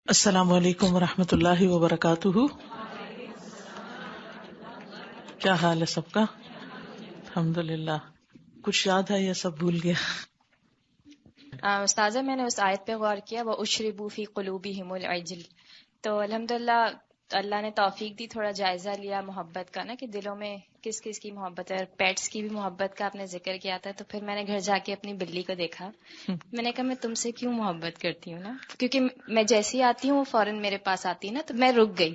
السلام علیکم ورحمۃ اللہ وبرکاتہ. کیا حال ہے سب کا؟ الحمد للہ. کچھ یاد ہے یا سب بھول گیا؟ استاذہ میں نے اس آیت پہ غور کیا، وَأُشْرِبُوا فِي قُلُوبِهِمُ الْعِجْلَ. تو الحمدللہ اللہ نے توفیق دی، تھوڑا جائزہ لیا محبت کا نا، کہ دلوں میں کس کس کی محبت ہے. پیٹس کی بھی محبت کا آپ نے ذکر کیا تھا، تو پھر میں نے گھر جا کے اپنی بلی کو دیکھا. میں نے کہا میں تم سے کیوں محبت کرتی ہوں نا، کیونکہ میں جیسی آتی ہوں وہ فوراً میرے پاس آتی ہے نا، تو میں رک گئی.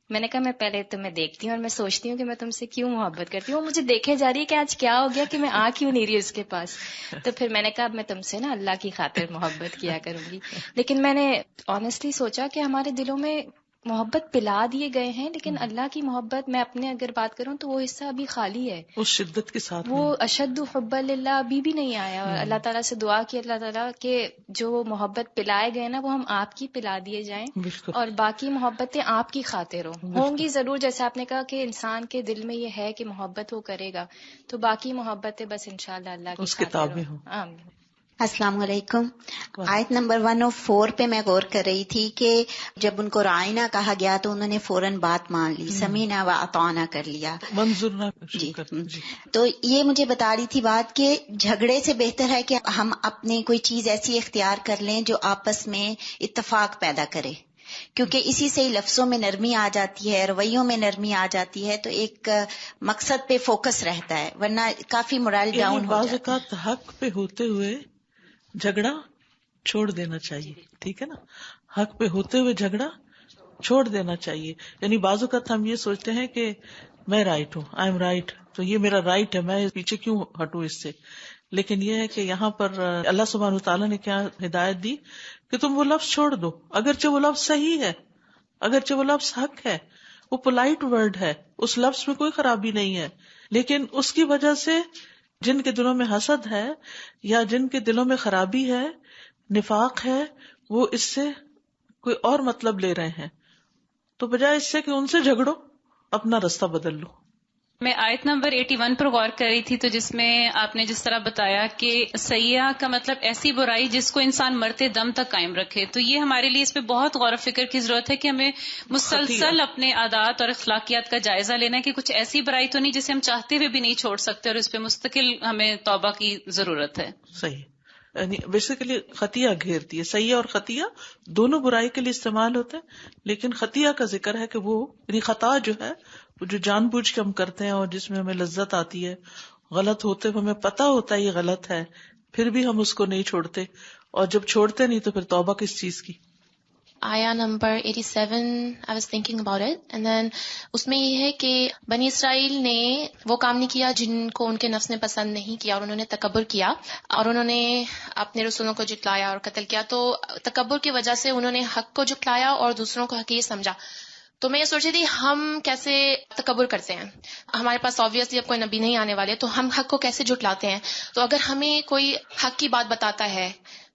میں نے کہا میں پہلے تمہیں دیکھتی ہوں اور میں سوچتی ہوں کہ میں تم سے کیوں محبت کرتی ہوں. وہ مجھے دیکھے جا رہی ہے کہ آج کیا ہو گیا کہ میں آ کیوں نہیں رہی اس کے پاس. تو پھر میں نے کہا اب میں تم سے نا اللہ کی خاطر محبت کیا کروں گی. لیکن میں نے آنیسٹلی سوچا کہ ہمارے دلوں میں محبت پلا دیے گئے ہیں، لیکن اللہ کی محبت میں اپنے اگر بات کروں تو وہ حصہ ابھی خالی ہے، اس شدت کے ساتھ وہ اشد حب اللہ ابھی بھی نہیں آیا. اور اللہ تعالیٰ سے دعا کی اللہ تعالیٰ کہ جو محبت پلائے گئے نا وہ ہم آپ کی پلا دیے جائیں، بالکل. اور باقی محبتیں آپ کی خاطر ہوں گی ضرور. جیسے آپ نے کہا کہ انسان کے دل میں یہ ہے کہ محبت وہ کرے گا، تو باقی محبتیں بس انشاءاللہ اللہ کی اس خاطر کتابیں ہوں. آمین. السلام علیکم. آیت نمبر 104 پہ میں غور کر رہی تھی کہ جب ان کو رائنا کہا گیا تو انہوں نے فوراً بات مان لی، سمینا و اطعنا کر لیا. منظور نہ جی تو یہ مجھے بتا رہی تھی بات کہ جھگڑے سے بہتر ہے کہ ہم اپنی کوئی چیز ایسی اختیار کر لیں جو آپس میں اتفاق پیدا کرے، کیونکہ اسی سے ہی لفظوں میں نرمی آ جاتی ہے، رویوں میں نرمی آ جاتی ہے، تو ایک مقصد پہ فوکس رہتا ہے، ورنہ کافی morale ڈاؤن ہو بعض جاتا ہے. اوقات حق پہ ہوتے ہوئے جھگڑا چھوڑ دینا چاہیے. ٹھیک ہے نا، حق پہ ہوتے ہوئے جھگڑا چھوڑ دینا چاہیے. یعنی بعض اوقات ہم یہ سوچتے ہیں کہ میں رائٹ ہوں، آئی ایم رائٹ، تو یہ میرا رائٹ ہے، میں پیچھے کیوں ہٹوں اس سے. لیکن یہ ہے کہ یہاں پر اللہ سبحانہ وتعالیٰ نے کیا ہدایت دی کہ تم وہ لفظ چھوڑ دو، اگرچہ وہ لفظ صحیح ہے، اگرچہ وہ لفظ حق ہے، وہ پولائٹ ورڈ ہے، اس لفظ میں کوئی خرابی نہیں ہے، لیکن اس کی وجہ سے جن کے دلوں میں حسد ہے یا جن کے دلوں میں خرابی ہے، نفاق ہے، وہ اس سے کوئی اور مطلب لے رہے ہیں. تو بجائے اس سے کہ ان سے جھگڑو، اپنا رستہ بدل لو. میں آیت نمبر 81 پر غور کر رہی تھی، تو جس میں آپ نے جس طرح بتایا کہ سیاح کا مطلب ایسی برائی جس کو انسان مرتے دم تک قائم رکھے، تو یہ ہمارے لیے اس پہ بہت غور و فکر کی ضرورت ہے کہ ہمیں مسلسل اپنے عادات اور اخلاقیات کا جائزہ لینا ہے کہ کچھ ایسی برائی تو نہیں جسے ہم چاہتے ہوئے بھی نہیں چھوڑ سکتے، اور اس پہ مستقل ہمیں توبہ کی ضرورت ہے. صحیح، یعنی بیسیکلی خطیہ گھیرتی ہے. سیاح اور خطیہ دونوں برائی کے لیے استعمال ہوتے ہیں، لیکن خطیہ کا ذکر ہے کہ وہ یعنی خطا جو ہے وہ جو جان بوجھ کے ہم کرتے ہیں اور جس میں ہمیں لذت آتی ہے، غلط ہوتے ہوئے ہمیں پتا ہوتا ہے یہ غلط ہے، پھر بھی ہم اس کو نہیں چھوڑتے، اور جب چھوڑتے نہیں تو پھر توبہ کس چیز کی. آیا number 87 I was thinking about it and then اس میں یہ ہے کہ بنی اسرائیل نے وہ کام نہیں کیا جن کو ان کے نفس نے پسند نہیں کیا، اور انہوں نے تکبر کیا اور انہوں نے اپنے رسولوں کو جھٹلایا اور قتل کیا. تو تکبر کی وجہ سے انہوں نے حق کو جھٹلایا اور دوسروں کو حقیر سمجھا. تو میں یہ سوچ رہی تھی ہم کیسے تکبر کرتے ہیں، ہمارے پاس آبویسلی اب کوئی نبی نہیں آنے والے، تو ہم حق کو کیسے جھٹلاتے ہیں. تو اگر ہمیں کوئی حق کی بات بتاتا ہے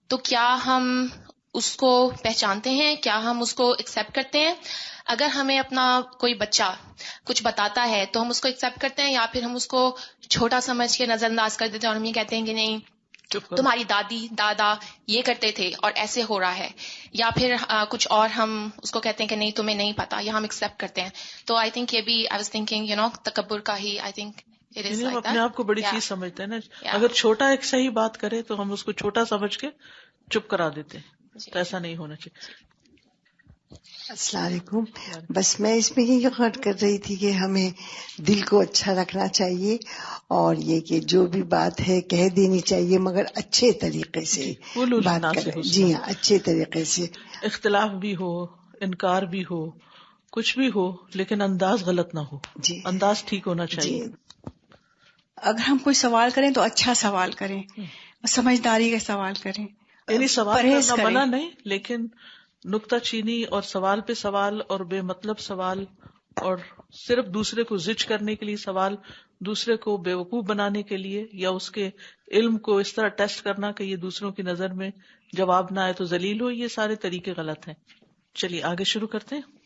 تو کیا ہم اس کو پہچانتے ہیں، کیا ہم اس کو ایکسیپٹ کرتے ہیں؟ اگر ہمیں اپنا کوئی بچہ کچھ بتاتا ہے تو ہم اس کو ایکسیپٹ کرتے ہیں، یا پھر ہم اس کو چھوٹا سمجھ کے نظر انداز کر دیتے ہیں اور ہم یہ کہتے ہیں کہ نہیں تمہاری دادی دادا یہ کرتے تھے اور ایسے ہو رہا ہے، یا پھر کچھ اور ہم اس کو کہتے ہیں کہ نہیں تمہیں نہیں پتا، یا ہم ایکسیپٹ کرتے ہیں. تو آئی تھنک یہ بھی آئی واز تھنکنگ تکبر کا ہی آئی تھنک یعنی ہم اپنے آپ کو بڑی چیز سمجھتے ہیں نا. اگر چھوٹا ایک صحیح بات کرے تو ہم اس کو چھوٹا سمجھ کے چپ کرا دیتے ہیں، تو ایسا نہیں ہونا چاہیے. السلام علیکم. بس میں اس میں یہ غور کر رہی تھی کہ ہمیں دل کو اچھا رکھنا چاہیے، اور یہ کہ جو بھی بات ہے کہہ دینی چاہیے مگر اچھے طریقے سے بات کریں. جی ہاں، اچھے طریقے سے. اختلاف بھی ہو، انکار بھی ہو، کچھ بھی ہو، لیکن انداز غلط نہ ہو. جی، انداز ٹھیک ہونا چاہیے. اگر ہم کوئی سوال کریں تو اچھا سوال کریں، سمجھداری کا سوال کریں. یعنی سوال کرنا منع نہیں، لیکن نکتہ چینی اور سوال پہ سوال اور بے مطلب سوال اور صرف دوسرے کو زج کرنے کے لیے سوال، دوسرے کو بیوقوف بنانے کے لیے، یا اس کے علم کو اس طرح ٹیسٹ کرنا کہ یہ دوسروں کی نظر میں جواب نہ آئے تو ذلیل ہو، یہ سارے طریقے غلط ہیں. چلیے آگے شروع کرتے ہیں.